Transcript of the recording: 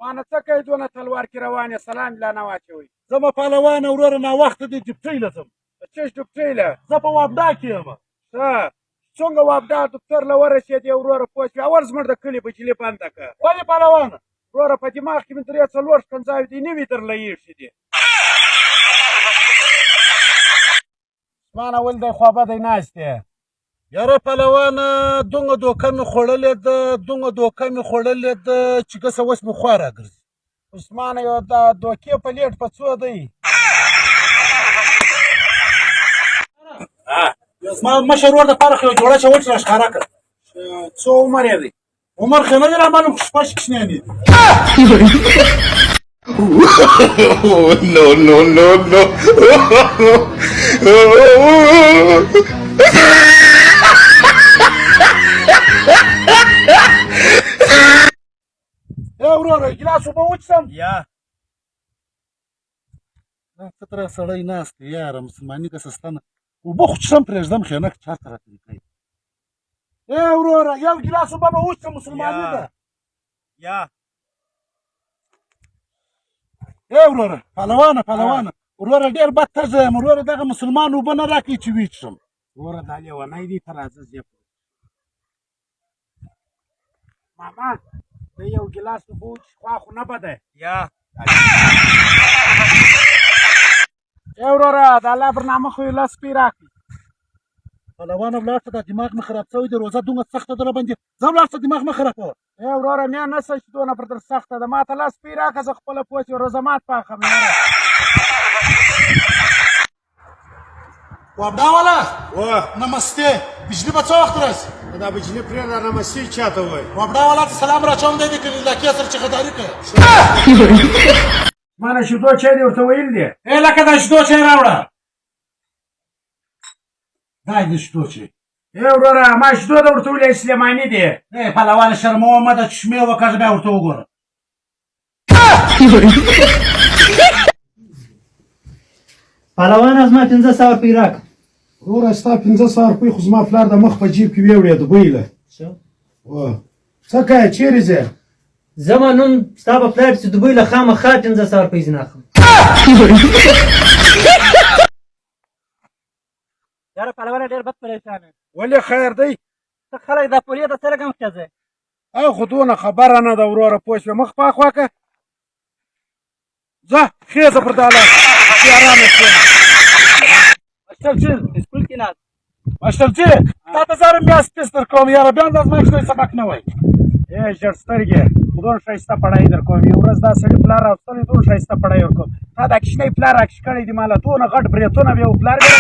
مانه څه کوې دونه تلوار کې روان یې سلام لا نه واچوئ. زما پهلوانه وروره ناوخته دی ډیپټۍ له ځم. څه ډوبټۍ له؟ زه په وابډا کې یم. ښه څنګه وابډا دفتر له ورسېدې وروره پوه شوې؟ اول زموږ د کلي بجلې بنده کړه. ولې پهلوانه؟ وروره په دماغ کې مې درې څلور ښکنځاوې دي نوي درله ایښي دي. عثمانه ولې دی خوابدی ناست یې؟ یاره پهلوانه دومره دوکه مې خوړلې ده چې ګسه اوس مې خوا راګرځي. عثمانه یو د دوکې پلیټ په څو دی؟ زما مشر ورور دپاره خو یو جوړه چوټ راښکاره کړه. څو عمر یې دی؟ عمر خو یې نه دی رامعلوم، خو شپږ کوچنیان دي. وروره ګیلاس اوبه وڅښم؟ یا څه ترې سړی ناست دی یاره مسلماني که سستانه اوبه خو څښم پرېږدم خیانت چاته راته کوي. وروره یو ګیلاس اوبه به وڅښم مسلماني ده. یا وروره پهلوانه وروره ډېر بد تږی یم وروره دغه مسلمان اوبه نه راکوي چې ویې وروره دا لیونی دی ته راځه زه ماما ته یو ګیلاس اوبه وڅښ خوا خو نه بده. یا وروره د الله پر نامه خو یې لس سپۍ راکړي. پهلوانه ولاړ شه دا دماغ مې خراب شوی دی روژه دومره سخته ده راباندې ځه ولاړ شه دماغ مه خرابوه. وروره نه نسه چې دونه پر در سخته ده ما ته لس سپۍ راکړه زه خپله پوه شوې روژه مات پاخم یاره. وابډا والا نمستې بجلي به څه وخت راشي؟ دا بجلي پرېږده نمستې چاته وایي؟ وابډا والا ته سلام راچوم دی که علاقې سره چغداري کوي. مانه شیدو چای دې ورته ویل دی؟ لکه دا شیدو چای راوړه. دا دې شیدو چای. وروره ما شیدو ده ورته ویلې سلیماني دی. پهلوانه شرموه مه ده چې شمې وکړه بیا ورته وګوره. پهلوانه زما 500 روپۍ راکړه. وروره ستا 500 روپۍ خو زما پلار د مخ په جیب کې ویوړې دوبۍ له. څه کوې چیرې ځې؟ زما نن ستا په پلار چې دوبۍ له خامخا 500 روپۍ ځینې اخلم. یاره پهلوانه ډېر بد پریشان یم. ولې خیر دی؟ ته خلک دا پولې ته څه رقم ښځې؟ خو دونه خبره نه ده وروره پوه شوې مخ پاخوا که ځه خېزه پر داله چې ارامه کښېنه. مشرفجي سکول کې ناست. مشرفجي تا ته زه هره میاشت فیس درکوم یاره بیا دا زما کوچنی سبق نه وایي. ژړ سترګې دونه ښایسته پړی در کوم یو ورځ دا سړي پلار راوستلی دونه ښایسته پړی ورکوم تا دا کوچنی پلار راکش کړی دي ما له دونه غټ برېتونه بیا و پلار بیا